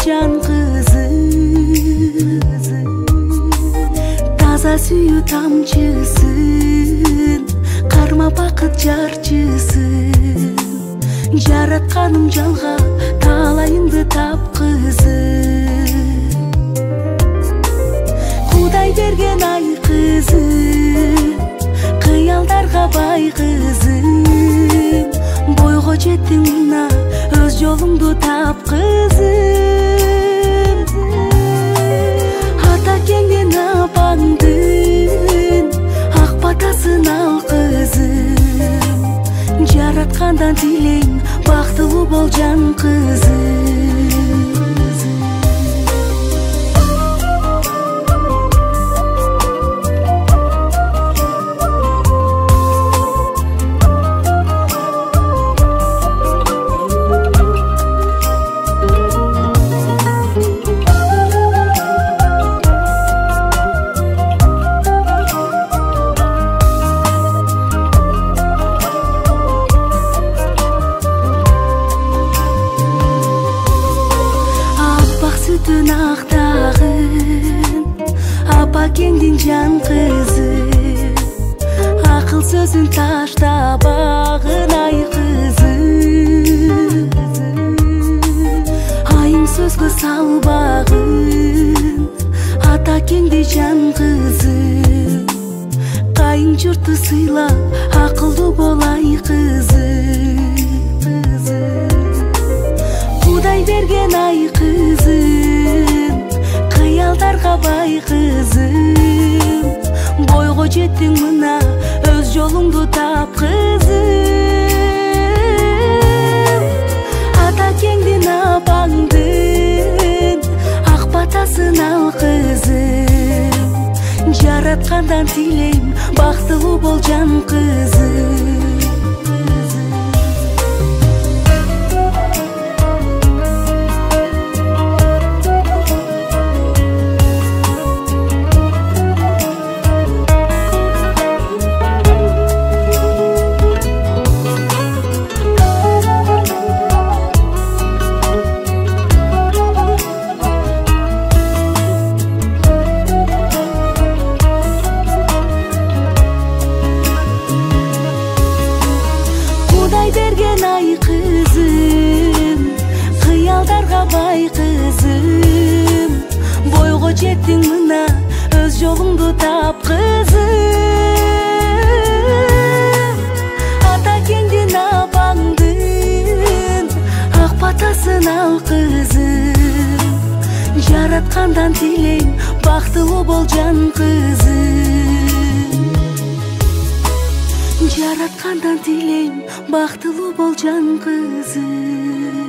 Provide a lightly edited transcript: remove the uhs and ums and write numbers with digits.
жан кызы, таза сүйүү тамчысын, карма бакыт жарчысын. Жаратканым жалга талайыңды тапкызы, Кудай берген ай кызы, кыялдарга бай кызым. Бойго жеттиң мына өз жолуңду тапкызым. Ата кеңден апаңдын ак батасын ал кызым. Жараткандан тилейм бактылуу бол жан кызым. Сүтүн актагын апа кеңдин жан кызы, акыл сөзүн таштабагын ай кызы. Айың сөзгө салбагын ата кеңди жан кызы. Кайың журту сыйлап акылдуу бол ай кызы. Кудай берген ай кызым, кыялдарга бай кызым. Бойго жеттиң мына өз жолуңду тапкызым. Ата кеңдин апаңдын ак батасын ал кызым. Жараткандан тилейм бактылуу бол жан кызым. Берген ай кызым, кыялдарга бай кызым. Бойго жеттиң мына өз жолуңду тапкызым. Ата кеңдин апаңдын ак батасын ал кызым. Жараткандан тилейм бактылуу бол жан кызым. Жараткандан тилейм бактылуу бол жан кызым.